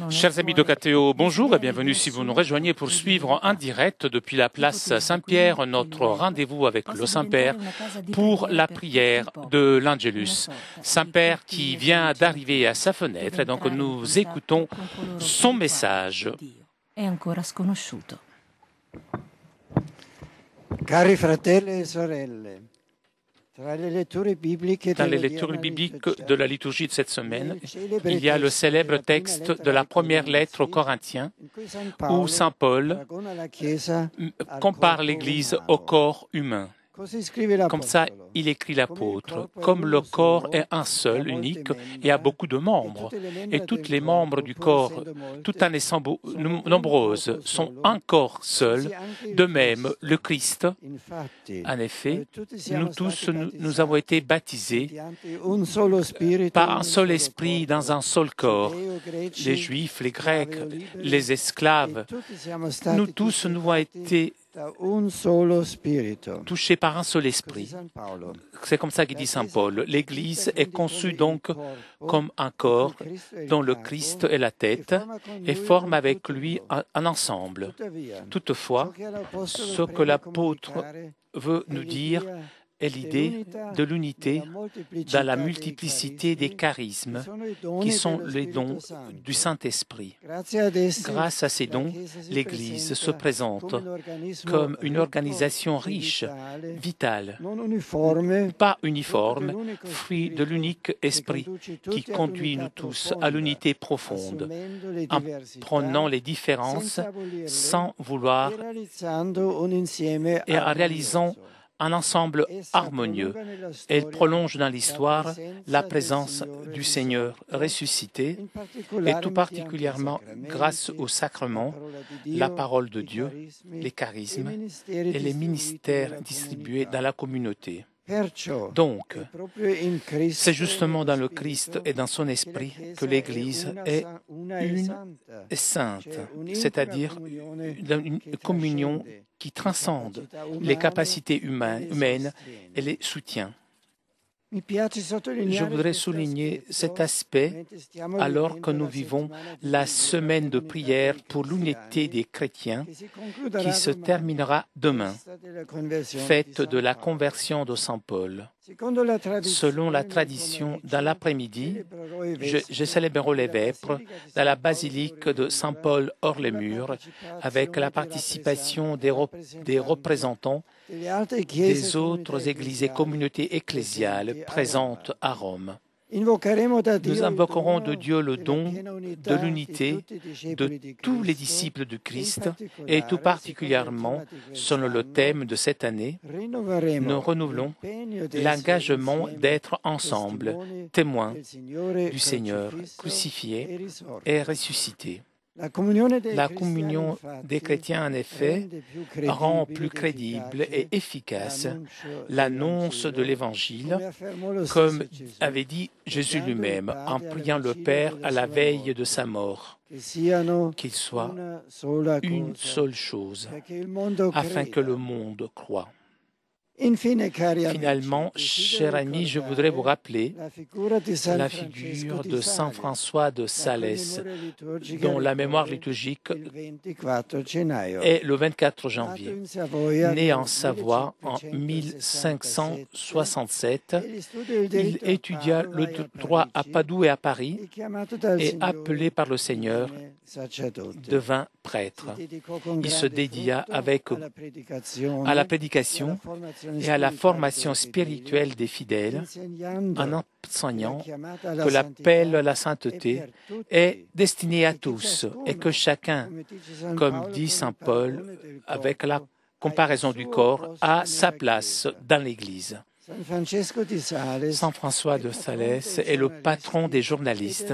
Chers amis d'Ocateo, bonjour et bienvenue si vous nous rejoignez pour suivre en direct depuis la place Saint-Pierre notre rendez-vous avec le Saint-Père pour la prière de l'Angelus. Saint-Père qui vient d'arriver à sa fenêtre et donc nous écoutons son message. Cari fratelli e sorelle, dans les lectures bibliques de la liturgie de cette semaine, il y a le célèbre texte de la première lettre aux Corinthiens où Saint Paul compare l'Église au corps humain. Comme ça, il écrit l'apôtre, comme le corps est un seul, unique, et a beaucoup de membres, et tous les membres du corps, tout en étant nombreuses, sont un corps seul, de même le Christ. En effet, nous tous, nous avons été baptisés par un seul esprit dans un seul corps. Les Juifs, les Grecs, les esclaves, nous tous, nous avons été touchés par un seul esprit. C'est comme ça qu'il dit Saint Paul. L'Église est conçue donc comme un corps dont le Christ est la tête et forme avec lui un ensemble. Toutefois, ce que l'apôtre veut nous dire est l'idée de l'unité dans la multiplicité des charismes qui sont les dons du Saint-Esprit. Grâce à ces dons, l'Église se présente comme une organisation riche, vitale, pas uniforme, fruit de l'unique esprit qui conduit nous tous à l'unité profonde, en prenant les différences sans vouloir et en réalisant un ensemble harmonieux. Elle prolonge dans l'histoire la présence du Seigneur ressuscité et tout particulièrement grâce au sacrement, la parole de Dieu, les charismes et les ministères distribués dans la communauté. Donc, c'est justement dans le Christ et dans son esprit que l'Église est une et sainte, c'est-à-dire une communion qui transcende les capacités humaines et les soutient. Je voudrais souligner cet aspect alors que nous vivons la semaine de prière pour l'unité des chrétiens qui se terminera demain, fête de la conversion de Saint Paul. Selon la tradition, dans l'après-midi, je célébrerai les vêpres dans la basilique de Saint Paul hors les murs avec la participation des représentants des autres églises et communautés ecclésiales présentes à Rome. Nous invoquerons de Dieu le don de l'unité de tous les disciples du Christ et tout particulièrement, selon le thème de cette année, nous renouvelons l'engagement d'être ensemble, témoins du Seigneur crucifié et ressuscité. La communion des chrétiens, en effet, rend plus crédible et efficace l'annonce de l'Évangile, comme avait dit Jésus lui-même en priant le Père à la veille de sa mort, qu'il soit une seule chose, afin que le monde croie. Finalement, chers amis, je voudrais vous rappeler la figure de Saint François de Sales, dont la mémoire liturgique est le 24 janvier. Né en Savoie en 1567, il étudia le droit à Padoue et à Paris et, appelé par le Seigneur, devint prêtre. Il se dédia à la prédication et à la formation spirituelle des fidèles en enseignant que l'appel à la sainteté est destiné à tous et que chacun, comme dit Saint Paul, avec la comparaison du corps, a sa place dans l'Église. Saint François de Sales est le patron des journalistes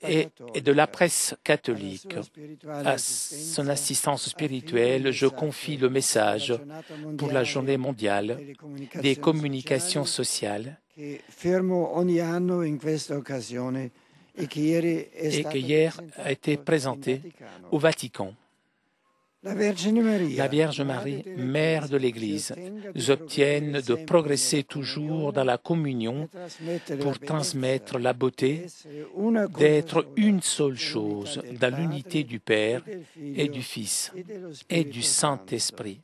et de la presse catholique. À son assistance spirituelle, je confie le message pour la journée mondiale des communications sociales et qui hier a été présenté au Vatican. La Vierge Marie, Mère de l'Église, nous obtienne de progresser toujours dans la communion pour transmettre la beauté d'être une seule chose dans l'unité du Père et du Fils et du Saint-Esprit.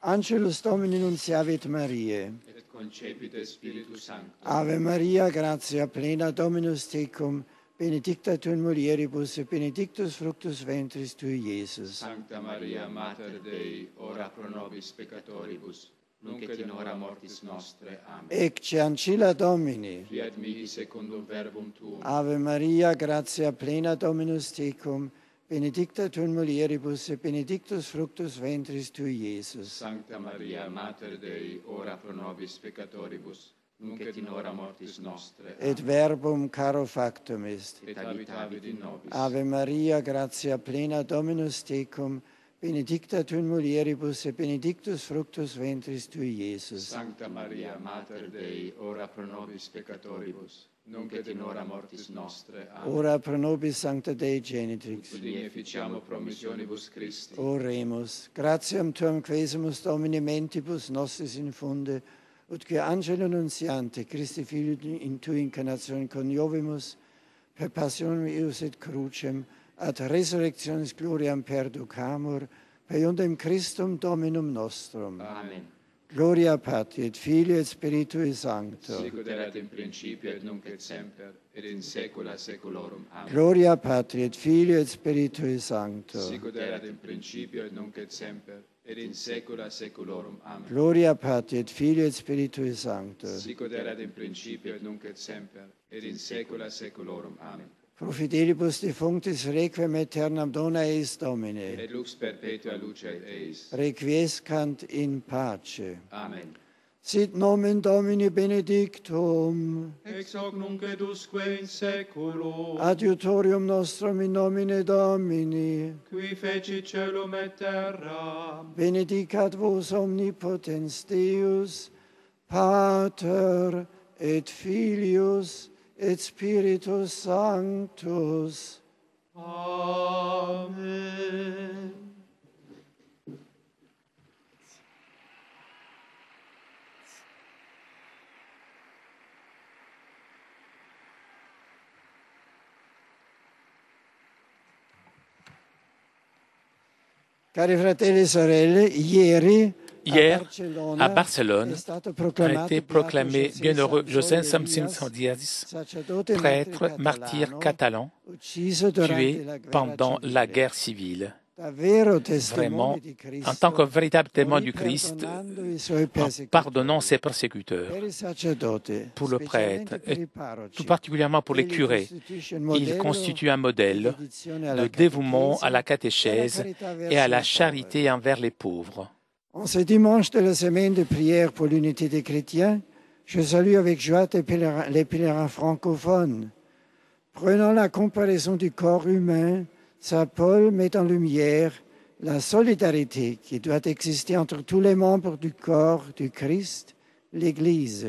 Angelus Domini nunciavit Mariae. Et concepit Spiritus Sanctus. Ave Maria, gratia plena Dominus tecum, benedicta tu in mulieribus et benedictus fructus ventris tui, Iesus. Sancta Maria, Mater Dei, ora pro nobis peccatoribus, nunc et in hora mortis nostre. Amen. Ecce ancilla Domini. Fiat mihi secundum verbum tuum. Ave Maria, gratia plena Dominus tecum, benedicta tu in mulieribus et benedictus fructus ventris tui, Iesus. Sancta Maria, Mater Dei, ora pro nobis peccatoribus, nunc et in hora mortis nostre. Amen. Et verbum caro factum est. Et habitavit in nobis. Ave Maria, gratia plena Dominus tecum, benedicta tu in mulieribus et benedictus fructus ventris tui, Iesus. Sancta Maria, Mater Dei, ora pro nobis peccatoribus, nunc et in hora mortis nostre. Amen. Ora pro nobis Sancta Dei Genitrix. Udini efficiamo promissionibus Christi. Oremus. Gratiam tuam quesumus Domini mentibus nostris infunde, ut que angelo nuntiante, Christi Filio in tui incarnatione coniovimus, per passionem eius et crucem, ad resurrectionis gloriam perducamur, per iundem Christum Dominum nostrum. Amen. Gloria Patri et Filio et Spiritui Sancto. Sicut erat in principio et nunc et semper, et in saecula saeculorum. Amen. Gloria Patri et Filio et Spiritui Sancto. Sicut erat in principio et nunc et semper, et in saecula saeculorum. Amen. Gloria Patri et Filio et Spiritui Sancto. Sicut erat in principio et nunc et semper, et in saecula saeculorum. Amen. Pro fidelibus defunctis requiem aeternam dona eis Domine. Et lux perpetua lucet eis. Requiescant in pace. Amen. Sit nomen Domini benedictum. Ex hoc nunc et usque in saeculo. Adiutorium nostrum in nomine Domini. Qui fecit caelum et terra. Benedicat vos omnipotens Deus, Pater et Filius et Spiritus Sanctus. Amen. Cari fratelli e sorelle, ieri Hier, à Barcelone, a été proclamé bienheureux José Samson Diaz, prêtre martyr catalan, tué pendant la guerre civile. Vraiment, en tant que véritable témoin du Christ, en pardonnant ses persécuteurs, pour le prêtre, et tout particulièrement pour les curés, il constitue un modèle de dévouement à la catéchèse et à la charité envers les pauvres. En ce dimanche de la semaine de prière pour l'unité des chrétiens, je salue avec joie les pèlerins francophones. Prenant la comparaison du corps humain, Saint Paul met en lumière la solidarité qui doit exister entre tous les membres du corps du Christ, l'Église.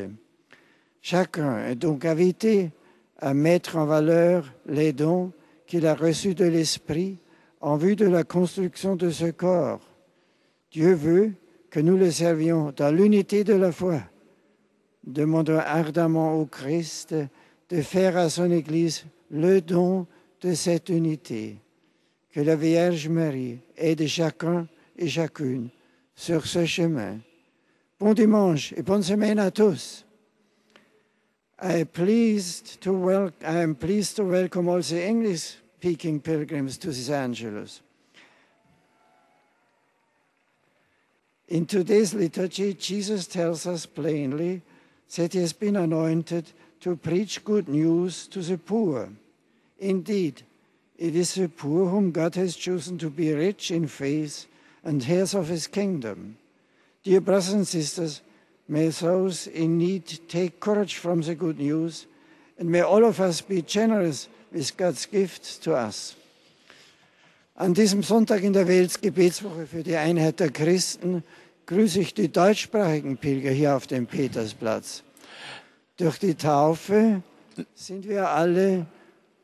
Chacun est donc invité à mettre en valeur les dons qu'il a reçus de l'Esprit en vue de la construction de ce corps. Dieu veut que nous le servions dans l'unité de la foi. Demandons ardemment au Christ de faire à son Église le don de cette unité. Que la Vierge Marie aide chacun et chacune sur ce chemin. Bon dimanche et bonne semaine à tous. I am pleased to welcome all the English-speaking pilgrims to this Angelus. In today's liturgy, Jesus tells us plainly that he has been anointed to preach good news to the poor. Indeed, it is the poor whom God has chosen to be rich in faith and heirs of his kingdom. Dear brothers and sisters, may those in need take courage from the good news, and may all of us be generous with God's gift to us. An diesem Sonntag in der Weltgebetswoche für die Einheit der Christen grüße ich die deutschsprachigen Pilger hier auf dem Petersplatz. Durch die Taufe sind wir alle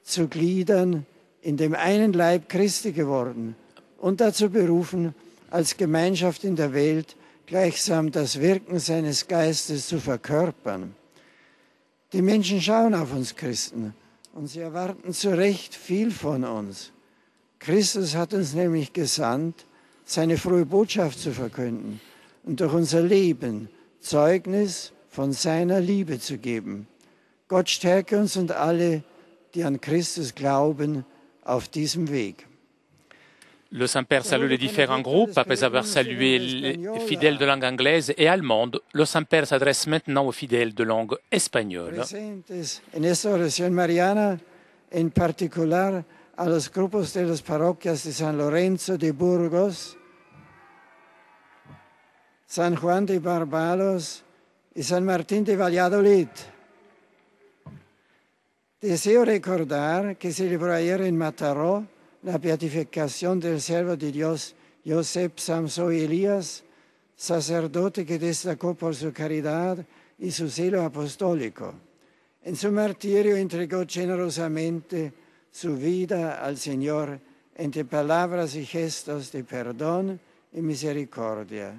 zu Gliedern in dem einen Leib Christi geworden und dazu berufen, als Gemeinschaft in der Welt gleichsam das Wirken seines Geistes zu verkörpern. Die Menschen schauen auf uns Christen und sie erwarten zu Recht viel von uns. Christus hat uns nämlich gesandt, seine frohe Botschaft zu verkünden und durch unser Leben Zeugnis von seiner Liebe zu geben. Gott stärke uns und alle, die an Christus glauben, auf diesem Weg. Le Saint-Père salue les différents groupes. Après avoir salué les fidèles de langue anglaise et allemande, le Saint-Père s'adresse maintenant aux fidèles de langue espagnole. En esta oración mariana, en particular a los grupos de las parroquias de San Lorenzo de Burgos, San Juan de Barbalos y San Martín de Valladolid. Deseo recordar que celebró ayer en Mataró la beatificación del siervo de Dios, Josep Samsoy Elías, sacerdote que destacó por su caridad y su celo apostólico. En su martirio entregó generosamente su vida al Señor entre palabras y gestos de perdón y misericordia.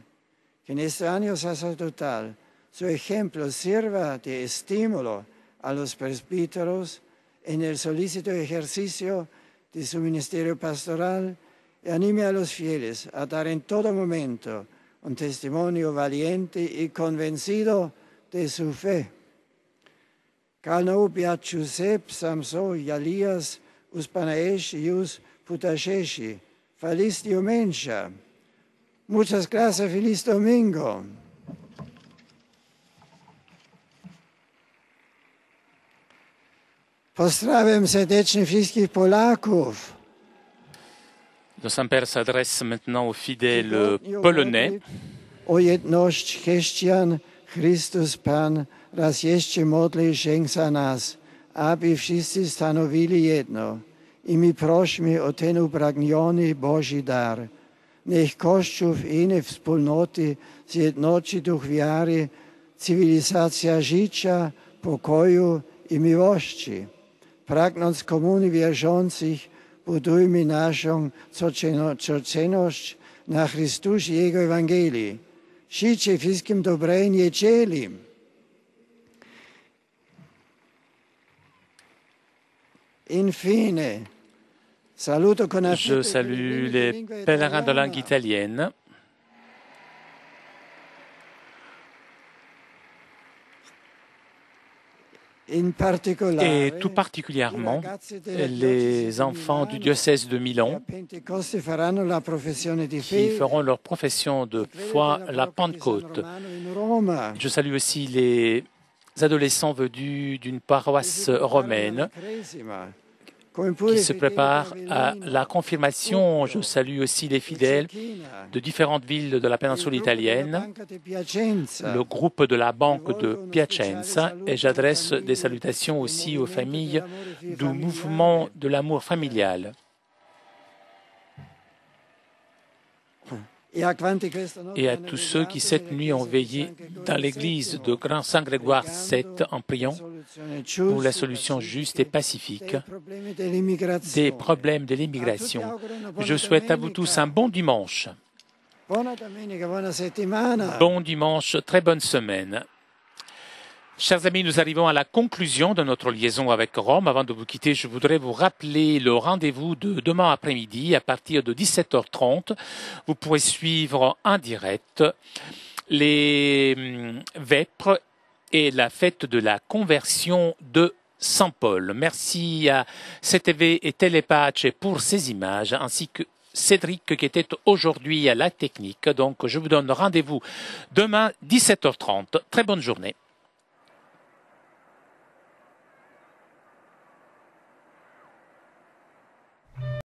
Que en este año sacerdotal su ejemplo sirva de estímulo a los presbíteros en el solícito ejercicio de su ministerio pastoral y anime a los fieles a dar en todo momento un testimonio valiente y convencido de su fe. Calno beat Josep Samso Elias us Panaesh ius Putasheshi. Feliz Diumensha. Muchas gracias, feliz domingo. Pozdrawiam serdecznie wszystkich Polaków. Le Saint-Père s'adresse maintenant aux fidèles polonais. O jedność chrześcijan, Chrystus Pan raz jeszcze modli się za nas, aby wszyscy stanowili jedno. I my prośmy o ten upragniony Boży dar. Niech Kościół w innej wspólnoty zjednoczy duch wiary, cywilizacja życia, pokoju i miłości. Pragnąc komunii wierzących, budujmy naszą codzienność na Chrystusie i Jego Ewangelii. Życzę wszystkim dobrej niedzieli. Infine, saluto con affetto. Je salue les pèlerins de langue italienne. Et tout particulièrement les enfants du diocèse de Milan qui feront leur profession de foi la Pentecôte. Je salue aussi les adolescents venus d'une paroisse romaine qui se préparent à la confirmation. Je salue aussi les fidèles de différentes villes de la péninsule italienne, le groupe de la Banque de Piacenza, et j'adresse des salutations aussi aux familles du mouvement de l'amour familial. Et à tous ceux qui cette nuit ont veillé dans l'église de Grand Saint-Grégoire VII en priant pour la solution juste et pacifique des problèmes de l'immigration. Je souhaite à vous tous un bon dimanche. Bon dimanche, très bonne semaine. Chers amis, nous arrivons à la conclusion de notre liaison avec Rome. Avant de vous quitter, je voudrais vous rappeler le rendez-vous de demain après-midi à partir de 17h30. Vous pourrez suivre en direct les vêpres et la fête de la conversion de Saint Paul. Merci à CTV et Telepace pour ces images, ainsi que Cédric qui était aujourd'hui à la technique. Donc, je vous donne rendez-vous demain 17h30. Très bonne journée.